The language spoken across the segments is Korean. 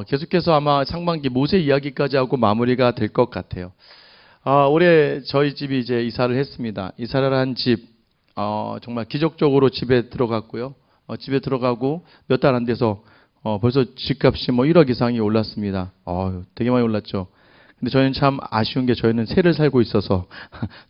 계속해서 아마 상반기 모세 이야기까지 하고 마무리가 될 것 같아요. 올해 저희 집이 이제 이사를 했습니다. 이사를 한 집, 정말 기적적으로 집에 들어갔고요. 집에 들어가고 몇 달 안 돼서 벌써 집값이 뭐 1억 이상이 올랐습니다. 되게 많이 올랐죠. 근데 저희는 참 아쉬운 게 저희는 새를 살고 있어서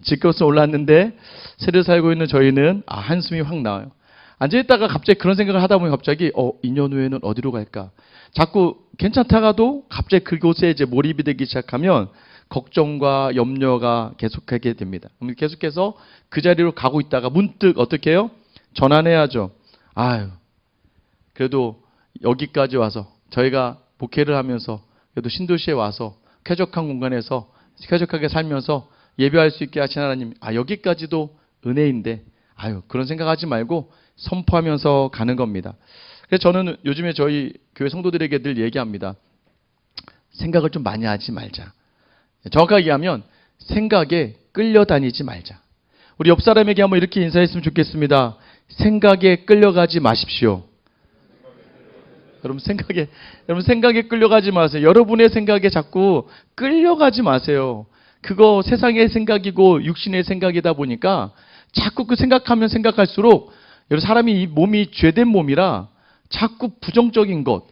집값은 올랐는데 새를 살고 있는 저희는 한숨이 확 나와요. 앉아있다가 갑자기 그런 생각을 하다 보면 갑자기 2년 후에는 어디로 갈까? 자꾸 괜찮다가도 갑자기 그곳에 이제 몰입이 되기 시작하면 걱정과 염려가 계속하게 됩니다. 계속해서 그 자리로 가고 있다가 문득 어떻게 해요? 전환해야죠. 그래도 여기까지 와서 저희가 목회를 하면서 그래도 신도시에 와서 쾌적한 공간에서 쾌적하게 살면서 예배할 수 있게 하신 하나님, 여기까지도 은혜인데 그런 생각하지 말고 선포하면서 가는 겁니다. 그래서 저는 요즘에 저희 교회 성도들에게 늘 얘기합니다. 생각을 좀 많이 하지 말자. 정확하게 얘기하면 생각에 끌려다니지 말자. 우리 옆 사람에게 한번 이렇게 인사했으면 좋겠습니다. 생각에 끌려가지 마십시오. 여러분 생각에 끌려가지 마세요. 여러분의 생각에 자꾸 끌려가지 마세요. 그거 세상의 생각이고 육신의 생각이다 보니까 자꾸 그 생각하면 생각할수록 여러분 사람이 이 몸이 죄된 몸이라 자꾸 부정적인 것,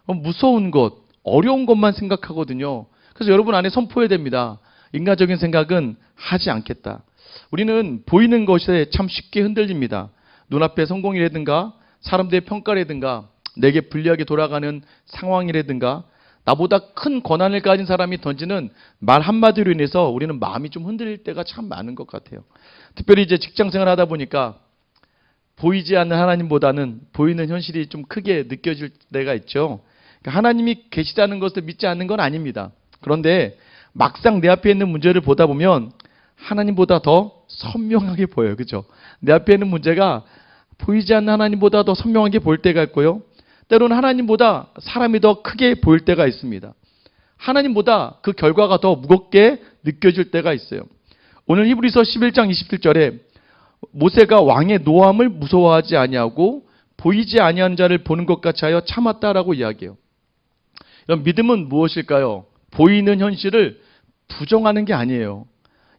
무서운 것, 어려운 것만 생각하거든요. 그래서 여러분 안에 선포해야 됩니다. 인간적인 생각은 하지 않겠다. 우리는 보이는 것에 참 쉽게 흔들립니다. 눈앞에 성공이라든가 사람들의 평가라든가 내게 불리하게 돌아가는 상황이라든가 나보다 큰 권한을 가진 사람이 던지는 말 한마디로 인해서 우리는 마음이 좀 흔들릴 때가 참 많은 것 같아요. 특별히 이제 직장생활 하다 보니까 보이지 않는 하나님보다는 보이는 현실이 좀 크게 느껴질 때가 있죠. 그러니까 하나님이 계시다는 것을 믿지 않는 건 아닙니다. 그런데 막상 내 앞에 있는 문제를 보다 보면 하나님보다 더 선명하게 보여요. 그죠? 내 앞에 있는 문제가 보이지 않는 하나님보다 더 선명하게 보일 때가 있고요. 때로는 하나님보다 사람이 더 크게 보일 때가 있습니다. 하나님보다 그 결과가 더 무겁게 느껴질 때가 있어요. 오늘 히브리서 11장 27절에 모세가 왕의 노함을 무서워하지 아니하고 보이지 아니한 자를 보는 것 같이 하여 참았다라고 이야기해요. 여러분 믿음은 무엇일까요? 보이는 현실을 부정하는 게 아니에요.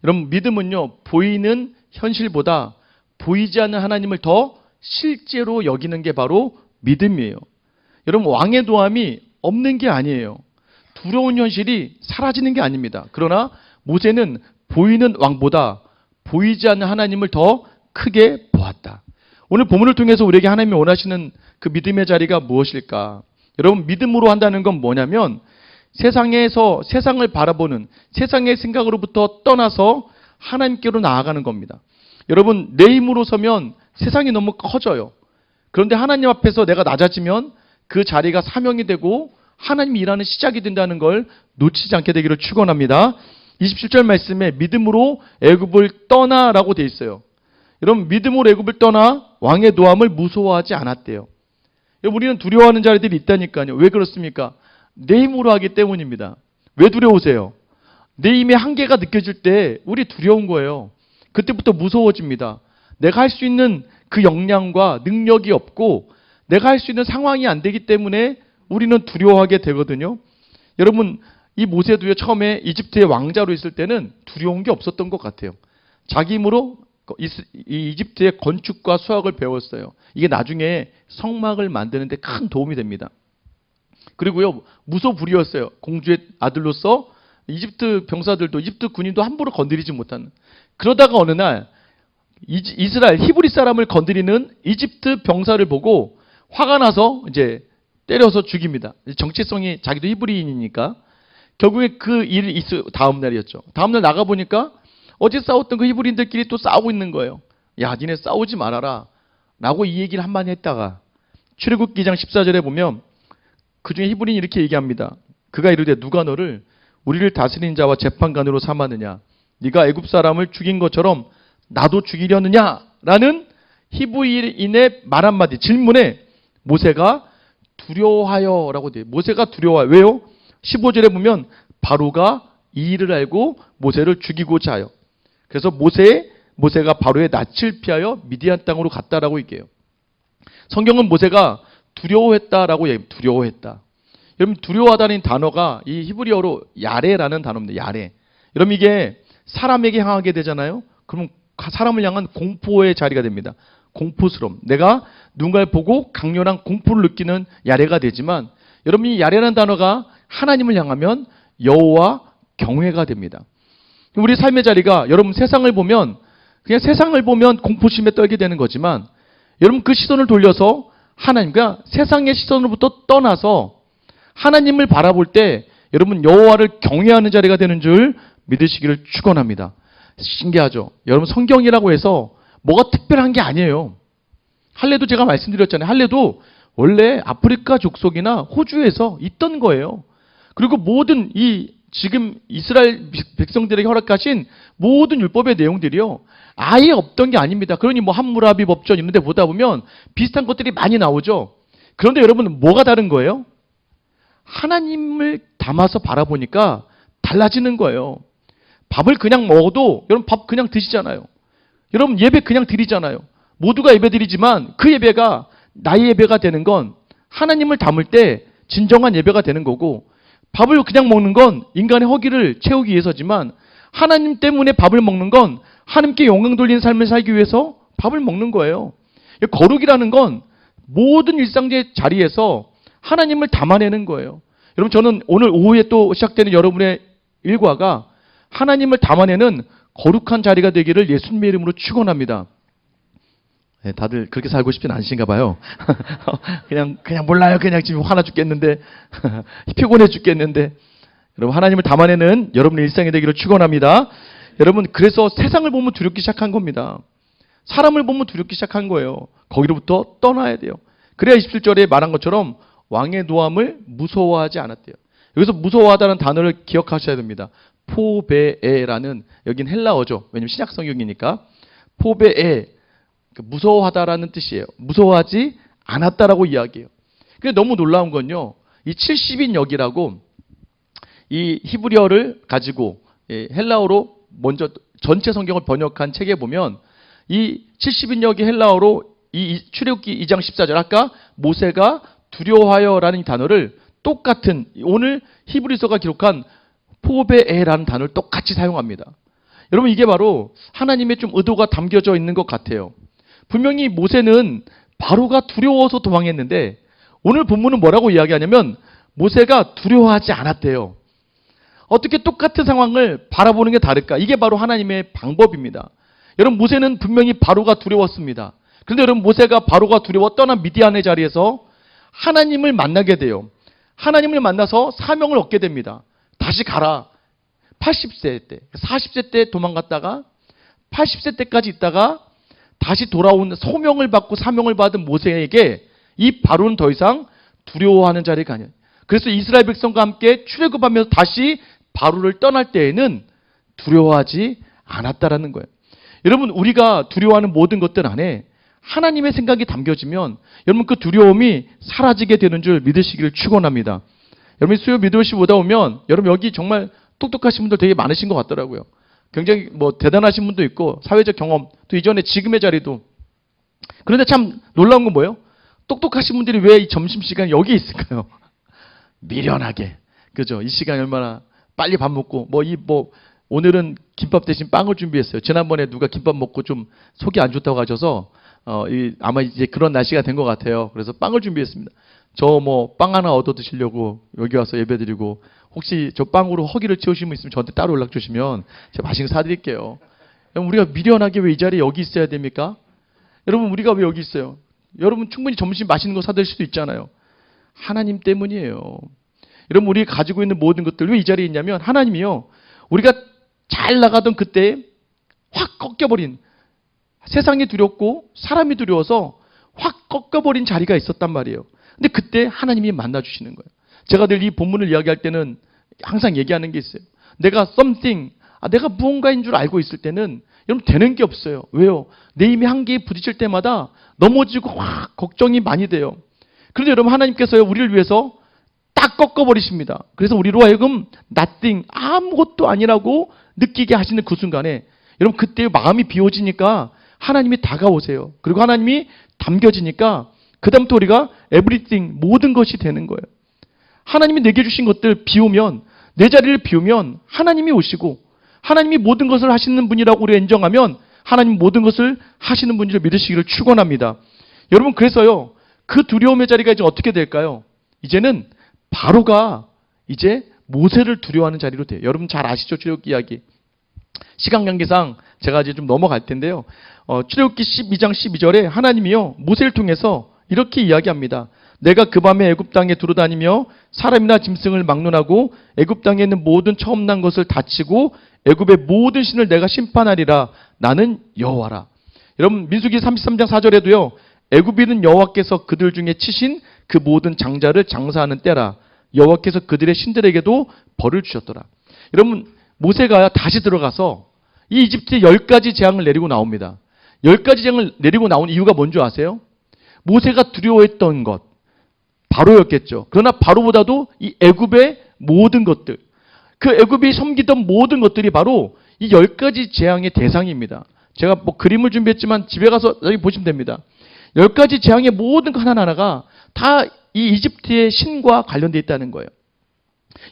여러분 믿음은요 보이는 현실보다 보이지 않는 하나님을 더 실제로 여기는 게 바로 믿음이에요. 여러분 왕의 노함이 없는 게 아니에요. 두려운 현실이 사라지는 게 아닙니다. 그러나 모세는 보이는 왕보다 보이지 않는 하나님을 더 크게 보았다. 오늘 본문을 통해서 우리에게 하나님이 원하시는 그 믿음의 자리가 무엇일까? 여러분 믿음으로 한다는 건 뭐냐면 세상에서 세상을 바라보는 세상의 생각으로부터 떠나서 하나님께로 나아가는 겁니다. 여러분 내 힘으로 서면 세상이 너무 커져요. 그런데 하나님 앞에서 내가 낮아지면 그 자리가 사명이 되고 하나님이 일하는 시작이 된다는 걸 놓치지 않게 되기를 축원합니다. 27절 말씀에 믿음으로 애굽을 떠나라고 돼 있어요. 여러분 믿음으로 애굽을 떠나 왕의 노함을 무서워하지 않았대요. 여러분 우리는 두려워하는 자리들이 있다니까요. 왜 그렇습니까? 내 힘으로 하기 때문입니다. 왜 두려우세요? 내 힘의 한계가 느껴질 때 우리 두려운 거예요. 그때부터 무서워집니다. 내가 할 수 있는 그 역량과 능력이 없고 내가 할 수 있는 상황이 안 되기 때문에 우리는 두려워하게 되거든요. 여러분 이 모세도요 처음에 이집트의 왕자로 있을 때는 두려운 게 없었던 것 같아요. 자기 힘으로 이 이집트의 건축과 수학을 배웠어요. 이게 나중에 성막을 만드는 데 큰 도움이 됩니다. 그리고요 무소불위였어요. 공주의 아들로서 이집트 병사들도 이집트 군인도 함부로 건드리지 못하는. 그러다가 어느 날 이스라엘 히브리 사람을 건드리는 이집트 병사를 보고 화가 나서 이제 때려서 죽입니다. 정체성이 자기도 히브리인이니까. 결국에 그 일이 다음 날이었죠. 다음 날 나가 보니까 어제 싸웠던 그 히브리인들끼리 또 싸우고 있는 거예요. 야, 니네 싸우지 말아라 라고 이 얘기를 한마디 했다가 출애굽기 2장 14절에 보면 그중에 히브리인이 이렇게 얘기합니다. 그가 이르되 누가 너를 우리를 다스리는 자와 재판관으로 삼았느냐? 네가 애굽 사람을 죽인 것처럼 나도 죽이려느냐? 라는 히브리인의 말 한마디 질문에 모세가 두려워하여 라고 돼요. 모세가 두려워해요. 왜요? 15절에 보면 바로가 이 일을 알고 모세를 죽이고자 하여. 그래서 모세가 바로의 낯을 피하여 미디안 땅으로 갔다라고 얘기해요. 성경은 모세가 두려워했다라고 얘기해요. 두려워했다. 여러분 두려워하다는 단어가 이 히브리어로 야레라는 단어입니다. 야레. 여러분 이게 사람에게 향하게 되잖아요. 그럼 사람을 향한 공포의 자리가 됩니다. 공포스러움. 내가 누군가를 보고 강렬한 공포를 느끼는 야레가 되지만 여러분 이 야레라는 단어가 하나님을 향하면 여호와 경외가 됩니다. 우리 삶의 자리가 여러분 세상을 보면 그냥 세상을 보면 공포심에 떨게 되는 거지만 여러분 그 시선을 돌려서 하나님과 세상의 시선으로부터 떠나서 하나님을 바라볼 때 여러분 여호와를 경외하는 자리가 되는 줄 믿으시기를 축원합니다. 신기하죠? 여러분 성경이라고 해서 뭐가 특별한 게 아니에요. 할례도 제가 말씀드렸잖아요. 할례도 원래 아프리카 족속이나 호주에서 있던 거예요. 그리고 모든 이 지금 이스라엘 백성들에게 허락하신 모든 율법의 내용들이요. 아예 없던 게 아닙니다. 그러니 뭐 함무라비 법전 있는데 보다 보면 비슷한 것들이 많이 나오죠. 그런데 여러분 뭐가 다른 거예요? 하나님을 담아서 바라보니까 달라지는 거예요. 밥을 그냥 먹어도 여러분 밥 그냥 드시잖아요. 여러분 예배 그냥 드리잖아요. 모두가 예배 드리지만 그 예배가 나의 예배가 되는 건 하나님을 담을 때 진정한 예배가 되는 거고 밥을 그냥 먹는 건 인간의 허기를 채우기 위해서지만 하나님 때문에 밥을 먹는 건 하나님께 영광 돌리는 삶을 살기 위해서 밥을 먹는 거예요. 거룩이라는 건 모든 일상의 자리에서 하나님을 담아내는 거예요. 여러분 저는 오늘 오후에 또 시작되는 여러분의 일과가 하나님을 담아내는 거룩한 자리가 되기를 예수님의 이름으로 축원합니다. 네, 다들 그렇게 살고 싶진 않으신가 봐요. 그냥 몰라요. 그냥 지금 화나 죽겠는데 피곤해 죽겠는데 여러분 하나님을 담아내는 여러분의 일상이 되기를 축원합니다. 여러분 그래서 세상을 보면 두렵기 시작한 겁니다. 사람을 보면 두렵기 시작한 거예요. 거기로부터 떠나야 돼요. 그래야 27절에 말한 것처럼 왕의 노함을 무서워하지 않았대요. 여기서 무서워하다는 단어를 기억하셔야 됩니다. 포베에라는 여긴 헬라어죠. 왜냐면 신약 성경이니까 포베에 무서워하다라는 뜻이에요. 무서워하지 않았다라고 이야기해요. 근데 너무 놀라운 건요. 이 70인 역이라고 이 히브리어를 가지고 헬라어로 먼저 전체 성경을 번역한 책에 보면 이 70인 역이 헬라어로 이 출애굽기 2장 14절 아까 모세가 두려워하여라는 단어를 똑같은 오늘 히브리서가 기록한 포베에라는 단어를 똑같이 사용합니다. 여러분 이게 바로 하나님의 좀 의도가 담겨져 있는 것 같아요. 분명히 모세는 바로가 두려워서 도망했는데 오늘 본문은 뭐라고 이야기하냐면 모세가 두려워하지 않았대요. 어떻게 똑같은 상황을 바라보는 게 다를까? 이게 바로 하나님의 방법입니다. 여러분 모세는 분명히 바로가 두려웠습니다. 그런데 여러분 모세가 바로가 두려워 떠난 미디안의 자리에서 하나님을 만나게 돼요. 하나님을 만나서 사명을 얻게 됩니다. 다시 가라. 80세 때, 40세 때 도망갔다가 80세 때까지 있다가 다시 돌아온 소명을 받고 사명을 받은 모세에게 이 바로는 더 이상 두려워하는 자리가 아니에요. 그래서 이스라엘 백성과 함께 출애굽하면서 다시 바로를 떠날 때에는 두려워하지 않았다라는 거예요. 여러분 우리가 두려워하는 모든 것들 안에 하나님의 생각이 담겨지면 여러분 그 두려움이 사라지게 되는 줄 믿으시기를 축원합니다. 여러분 수요 미도시 오다 보면 여러분 여기 정말 똑똑하신 분들 되게 많으신 것 같더라고요. 굉장히 뭐 대단하신 분도 있고 사회적 경험 또 이전에 지금의 자리도. 그런데 참 놀라운 건 뭐예요? 똑똑하신 분들이 왜 이 점심시간에 여기 있을까요? 미련하게. 그죠? 이 시간에 얼마나 빨리 밥 먹고 오늘은 김밥 대신 빵을 준비했어요. 지난번에 누가 김밥 먹고 좀 속이 안 좋다고 하셔서 아마 이제 그런 날씨가 된 것 같아요. 그래서 빵을 준비했습니다. 저 빵 하나 얻어 드시려고 여기 와서 예배드리고 혹시 저 빵으로 허기를 채우시는 분 있으면 저한테 따로 연락 주시면 제가 맛있는 거 사드릴게요. 우리가 미련하게 왜 이 자리에 여기 있어야 됩니까? 여러분 우리가 왜 여기 있어요? 여러분 충분히 점심 맛있는 거 사드릴 수도 있잖아요. 하나님 때문이에요. 여러분 우리가 가지고 있는 모든 것들 왜 이 자리에 있냐면 하나님이요. 우리가 잘 나가던 그때 확 꺾여버린 세상이 두렵고 사람이 두려워서 확 꺾여버린 자리가 있었단 말이에요. 근데 그때 하나님이 만나주시는 거예요. 제가 늘 이 본문을 이야기할 때는 항상 얘기하는 게 있어요. 내가 something, 내가 무언가인 줄 알고 있을 때는 여러분 되는 게 없어요. 왜요? 내 힘이 한계에 부딪힐 때마다 넘어지고 확 걱정이 많이 돼요. 그런데 여러분 하나님께서요 우리를 위해서 딱 꺾어버리십니다. 그래서 우리로 하여금 nothing, 아무것도 아니라고 느끼게 하시는 그 순간에 여러분 그때 마음이 비워지니까 하나님이 다가오세요. 그리고 하나님이 담겨지니까 그 다음부터 우리가 everything, 모든 것이 되는 거예요. 하나님이 내게 주신 것들 비우면, 내 자리를 비우면 하나님이 오시고 하나님이 모든 것을 하시는 분이라고 우리가 인정하면 하나님 모든 것을 하시는 분이라 믿으시기를 축원합니다. 여러분, 그래서요, 그 두려움의 자리가 이제 어떻게 될까요? 이제는 바로가 이제 모세를 두려워하는 자리로 돼요. 여러분 잘 아시죠? 출애굽기 이야기. 시간 관계상 제가 이제 좀 넘어갈 텐데요. 출애굽기 12장 12절에 하나님이요, 모세를 통해서 이렇게 이야기합니다. 내가 그 밤에 애굽 땅에 두루다니며 사람이나 짐승을 막론하고 애굽 땅에 있는 모든 처음 난 것을 다치고 애굽의 모든 신을 내가 심판하리라. 나는 여호와라. 여러분, 민수기 33장 4절에도요. 애굽인은 여호와께서 그들 중에 치신 그 모든 장자를 장사하는 때라. 여호와께서 그들의 신들에게도 벌을 주셨더라. 여러분, 모세가 다시 들어가서 이 이집트에 10가지 재앙을 내리고 나옵니다. 10가지 재앙을 내리고 나온 이유가 뭔지 아세요? 모세가 두려워했던 것, 바로였겠죠. 그러나 바로보다도 이 애굽의 모든 것들, 그 애굽이 섬기던 모든 것들이 바로 이 10가지 재앙의 대상입니다. 제가 뭐 그림을 준비했지만 집에 가서 여기 보시면 됩니다. 10가지 재앙의 모든 것 하나하나가 다 이 이집트의 신과 관련되어 있다는 거예요.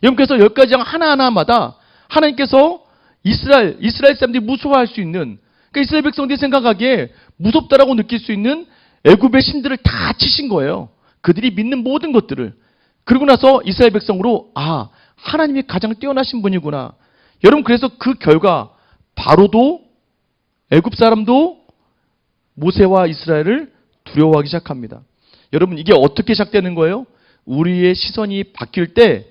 여러분, 그래서 10가지 재앙 하나하나마다 하나님께서 이스라엘 사람들이 무서워할 수 있는, 그러니까 이스라엘 백성들이 생각하기에 무섭다라고 느낄 수 있는 애굽의 신들을 다 치신 거예요. 그들이 믿는 모든 것들을. 그러고 나서 이스라엘 백성으로, 아, 하나님이 가장 뛰어나신 분이구나. 여러분, 그래서 그 결과 바로도 애굽 사람도 모세와 이스라엘을 두려워하기 시작합니다. 여러분, 이게 어떻게 시작되는 거예요? 우리의 시선이 바뀔 때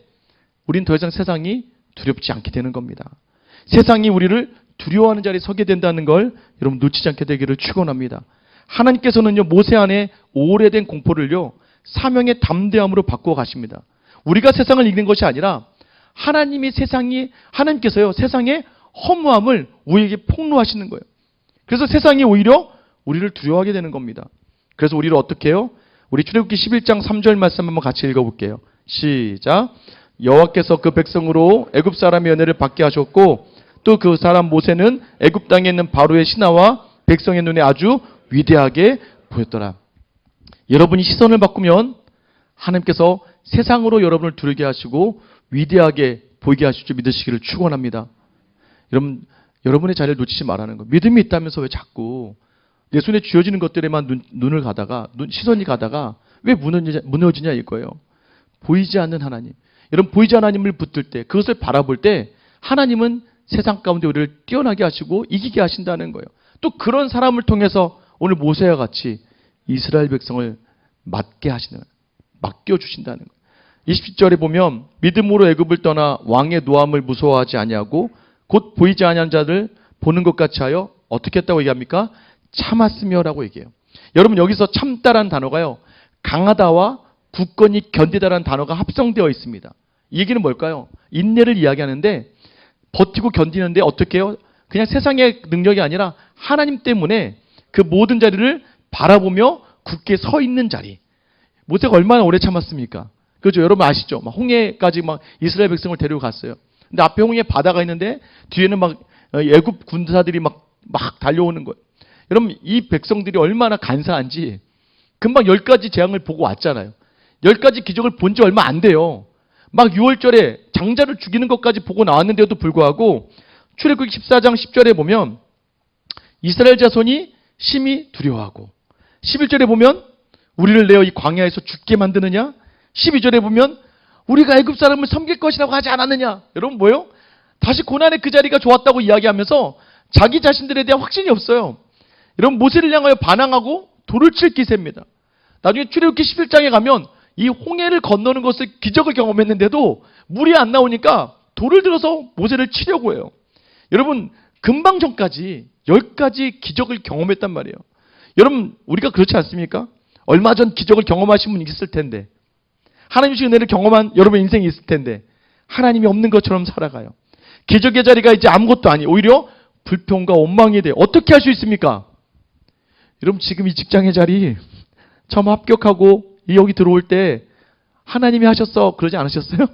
우린 더 이상 세상이 두렵지 않게 되는 겁니다. 세상이 우리를 두려워하는 자리에 서게 된다는 걸 여러분 놓치지 않게 되기를 축원합니다. 하나님께서는요, 모세 안에 오래된 공포를요, 사명의 담대함으로 바꾸어 가십니다. 우리가 세상을 이기는 것이 아니라 하나님께서요, 세상의 허무함을 우리에게 폭로하시는 거예요. 그래서 세상이 오히려 우리를 두려워하게 되는 겁니다. 그래서 우리를 어떻게 해요? 우리 출애굽기 11장 3절 말씀 한번 같이 읽어볼게요. 시작. 여호와께서 그 백성으로 애굽 사람의 연회를 받게 하셨고 또 그 사람 모세는 애굽 땅에 있는 바로의 신하와 백성의 눈에 아주 위대하게 보였더라. 여러분이 시선을 바꾸면 하나님께서 세상으로 여러분을 두르게 하시고 위대하게 보이게 하실 줄 믿으시기를 축원합니다. 여러분의 자리를 놓치지 말라는 거. 믿음이 있다면서 왜 자꾸 내 손에 쥐어지는 것들에만 시선이 가다가 왜 무너지냐 이거예요. 보이지 않는 하나님. 여러분, 보이지 않는 하나님을 붙들 때, 그것을 바라볼 때 하나님은 세상 가운데 우리를 뛰어나게 하시고 이기게 하신다는 거예요. 또 그런 사람을 통해서 오늘 모세와 같이 이스라엘 백성을 맡겨주신다는 거예요. 20절에 보면 믿음으로 애굽을 떠나 왕의 노함을 무서워하지 아니하고 곧 보이지 아니한 자를 보는 것 같이 하여 어떻게 했다고 얘기합니까? 참았으며라고 얘기해요. 여러분, 여기서 참다라는 단어가요, 강하다와 굳건히 견디다라는 단어가 합성되어 있습니다. 이 얘기는 뭘까요? 인내를 이야기하는데 버티고 견디는데 어떻게 해요? 그냥 세상의 능력이 아니라 하나님 때문에 그 모든 자리를 바라보며 굳게 서 있는 자리. 모세가 얼마나 오래 참았습니까? 그렇죠? 여러분 아시죠? 막 홍해까지 막 이스라엘 백성을 데리고 갔어요. 근데 앞에 홍해 바다가 있는데 뒤에는 막 애굽 군사들이 막 달려오는 거예요. 여러분, 이 백성들이 얼마나 간사한지 금방 10가지 재앙을 보고 왔잖아요. 10가지 기적을 본 지 얼마 안 돼요. 막 6월절에 장자를 죽이는 것까지 보고 나왔는데도 불구하고 출애굽기 14장 10절에 보면 이스라엘 자손이 심히 두려워하고, 11절에 보면 우리를 내어 이 광야에서 죽게 만드느냐, 12절에 보면 우리가 애굽 사람을 섬길 것이라고 하지 않았느냐. 여러분, 뭐예요? 다시 고난의 그 자리가 좋았다고 이야기하면서 자기 자신들에 대한 확신이 없어요. 여러분, 모세를 향하여 반항하고 돌을 칠 기세입니다. 나중에 출애굽기 11장에 가면 이 홍해를 건너는 것을 기적을 경험했는데도 물이 안 나오니까 돌을 들어서 모세를 치려고 해요. 여러분, 금방 전까지 10가지 기적을 경험했단 말이에요. 여러분, 우리가 그렇지 않습니까? 얼마 전 기적을 경험하신 분 있을 텐데, 하나님 주신 은혜를 경험한 여러분 인생이 있을 텐데 하나님이 없는 것처럼 살아가요. 기적의 자리가 이제 아무것도 아니에요. 오히려 불평과 원망이 돼요. 어떻게 할 수 있습니까? 여러분, 지금 이 직장의 자리 처음 합격하고 여기 들어올 때 하나님이 하셨어 그러지 않으셨어요?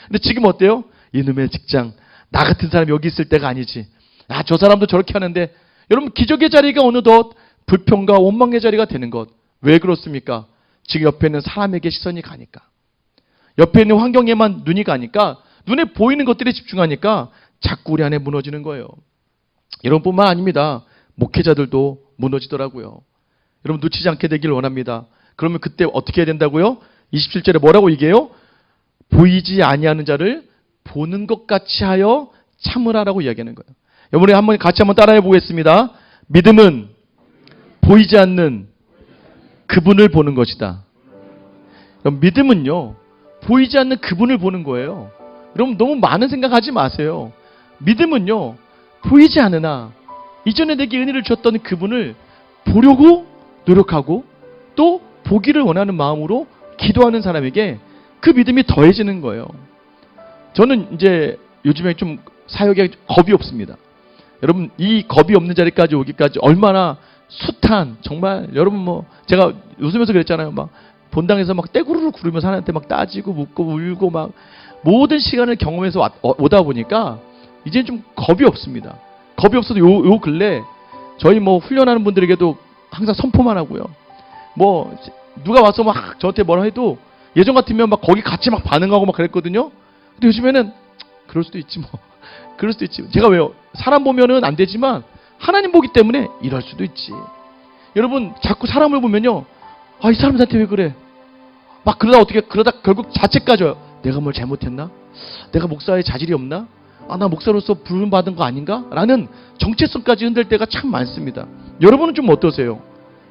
근데 지금 어때요? 이놈의 직장, 나 같은 사람이 여기 있을 때가 아니지. 아, 저 사람도 저렇게 하는데. 여러분, 기적의 자리가 어느덧 불평과 원망의 자리가 되는 것. 왜 그렇습니까? 지금 옆에 있는 사람에게 시선이 가니까. 옆에 있는 환경에만 눈이 가니까 눈에 보이는 것들에 집중하니까 자꾸 우리 안에 무너지는 거예요. 여러분뿐만 아닙니다. 목회자들도 무너지더라고요. 여러분 놓치지 않게 되길 원합니다. 그러면 그때 어떻게 해야 된다고요? 27절에 뭐라고 얘기해요? 보이지 아니하는 자를 보는 것 같이 하여 참으라라고 이야기하는 거예요. 여러분이 같이 한번 따라해 보겠습니다. 믿음은 보이지 않는 그분을 보는 것이다. 여러분, 믿음은요, 보이지 않는 그분을 보는 거예요. 여러분 너무 많은 생각하지 마세요. 믿음은요, 보이지 않으나 이전에 내게 은혜를 주셨던 그분을 보려고 노력하고 또 보기를 원하는 마음으로 기도하는 사람에게 그 믿음이 더해지는 거예요. 저는 이제 요즘에 좀 사역에 겁이 없습니다. 여러분 이 겁이 없는 자리까지 오기까지 얼마나 숱한, 정말 여러분 제가 웃으면서 그랬잖아요. 막 본당에서 막 떼구르르 구르면서 하나님한테 막 따지고 묻고 울고 막 모든 시간을 경험해서 오다 보니까 이제는 좀 겁이 없습니다. 겁이 없어도 요 근래 저희 훈련하는 분들에게도 항상 선포만 하고요. 누가 와서 막 저한테 뭐라 해도 예전 같으면 막 거기 같이 막 반응하고 막 그랬거든요. 근데 요즘에는 그럴 수도 있지 그럴 수도 있지. 제가 왜요? 사람 보면은 안 되지만 하나님 보기 때문에 이럴 수도 있지. 여러분 자꾸 사람을 보면요, 이 사람한테 왜 그래? 막 그러다 결국 자책까지 와요. 내가 뭘 잘못했나? 내가 목사의 자질이 없나? 나 목사로서 부름받은 거 아닌가? 라는 정체성까지 흔들 때가 참 많습니다. 여러분은 좀 어떠세요?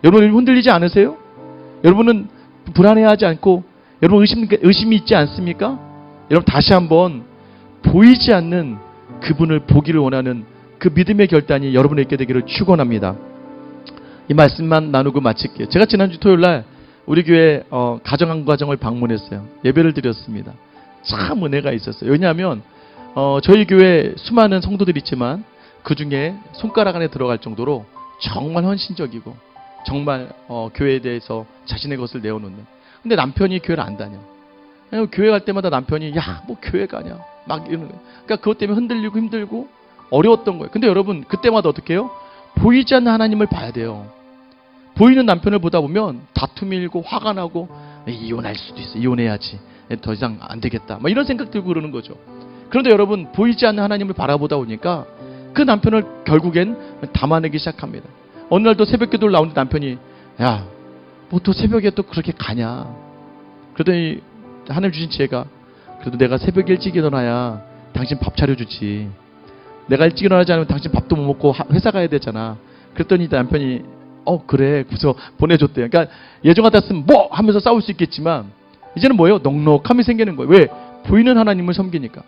여러분은 흔들리지 않으세요? 여러분은 불안해하지 않고 여러분 의심이 있지 않습니까? 여러분 다시 한번 보이지 않는 그분을 보기를 원하는 그 믿음의 결단이 여러분에 있게 되기를 축원합니다. 이 말씀만 나누고 마칠게요. 제가 지난주 토요일날 우리 교회 가정을 방문했어요. 예배를 드렸습니다. 참 은혜가 있었어요. 왜냐하면 저희 교회 수많은 성도들이 있지만 그 중에 손가락 안에 들어갈 정도로 정말 헌신적이고 정말 교회에 대해서 자신의 것을 내어놓는. 근데 남편이 교회를 안 다녀. 교회 갈 때마다 남편이 교회 가냐 막 이러는 거예요. 그러니까 그것 때문에 흔들리고 힘들고 어려웠던 거예요. 근데 여러분 그때마다 어떻게 해요? 보이지 않는 하나님을 봐야 돼요. 보이는 남편을 보다 보면 다툼이 일고 화가 나고 이혼할 수도 있어. 이혼해야지. 더 이상 안 되겠다. 막 이런 생각 들고 그러는 거죠. 그런데 여러분 보이지 않는 하나님을 바라보다 보니까 그 남편을 결국엔 담아내기 시작합니다. 어느 날 또 새벽 기도를 나오는 남편이 또 새벽에 또 그렇게 가냐. 그러더니 하나님 주신 지혜가 그래도 내가 새벽에 일찍 일어나야 당신 밥 차려주지. 내가 일찍 일어나지 않으면 당신 밥도 못 먹고 회사 가야 되잖아. 그랬더니 남편이 그래. 그래서 보내줬대요. 그러니까 예전 같았으면 하면서 싸울 수 있겠지만 이제는 뭐예요? 넉넉함이 생기는 거예요. 왜? 보이는 하나님을 섬기니까.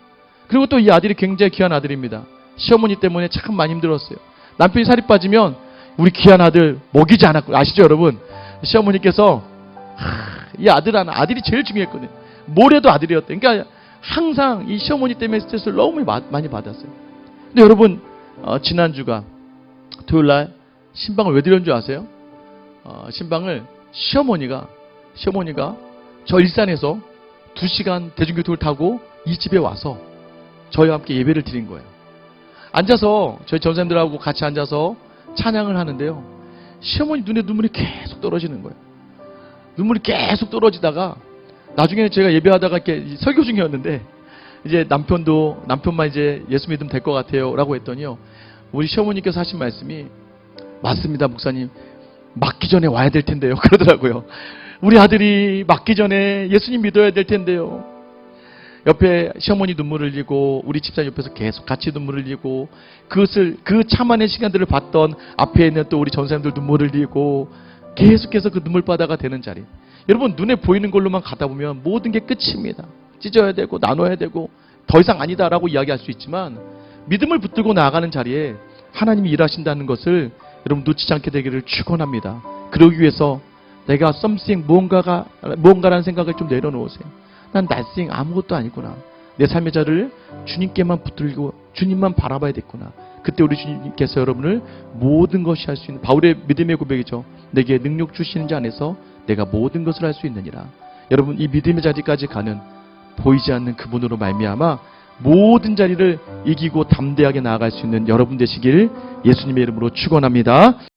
그리고 또 이 아들이 굉장히 귀한 아들입니다. 시어머니 때문에 참 많이 힘들었어요. 남편이 살이 빠지면 우리 귀한 아들 먹이지 않았고, 아시죠 여러분? 시어머니께서 이 아들이 제일 중요했거든요. 뭘 해도 아들이었대. 그러니까 항상 이 시어머니 때문에 스트레스를 너무 많이 받았어요. 근데 여러분 지난주가 토요일날 신방을 왜 드렸는 줄 아세요? 신방을 시어머니가 저 일산에서 2시간 대중교통을 타고 이 집에 와서 저희와 함께 예배를 드린 거예요. 앉아서 저희 전사님들하고 같이 앉아서 찬양을 하는데요, 시어머니 눈에 눈물이 계속 떨어지는 거예요. 눈물이 계속 떨어지다가 나중에 제가 예배하다가 이렇게 설교 중이었는데 이제 남편만 이제 예수 믿으면 될 것 같아요 라고 했더니요, 우리 시어머니께서 하신 말씀이 맞습니다 목사님, 맞기 전에 와야 될 텐데요 그러더라고요. 우리 아들이 맞기 전에 예수님 믿어야 될 텐데요. 옆에 시어머니 눈물을 흘리고 우리 집사님 옆에서 계속 같이 눈물을 흘리고 그 참아낸 시간들을 봤던 앞에 있는 또 우리 전사님들 눈물을 흘리고 계속해서 그 눈물바다가 되는 자리. 여러분 눈에 보이는 걸로만 가다 보면 모든 게 끝입니다. 찢어야 되고 나눠야 되고 더 이상 아니다라고 이야기할 수 있지만 믿음을 붙들고 나아가는 자리에 하나님이 일하신다는 것을 여러분 놓치지 않게 되기를 축원합니다. 그러기 위해서 내가 something 무언가라는 생각을 좀 내려놓으세요. 난 nothing 아무것도 아니구나. 내 삶의 자를 주님께만 붙들고 주님만 바라봐야겠구나. 그때 우리 주님께서 여러분을 모든 것이 할 수 있는, 바울의 믿음의 고백이죠. 내게 능력 주시는 자 안에서 내가 모든 것을 할 수 있느니라. 여러분 이 믿음의 자리까지 가는 보이지 않는 그분으로 말미암아 모든 자리를 이기고 담대하게 나아갈 수 있는 여러분 되시길 예수님의 이름으로 축원합니다.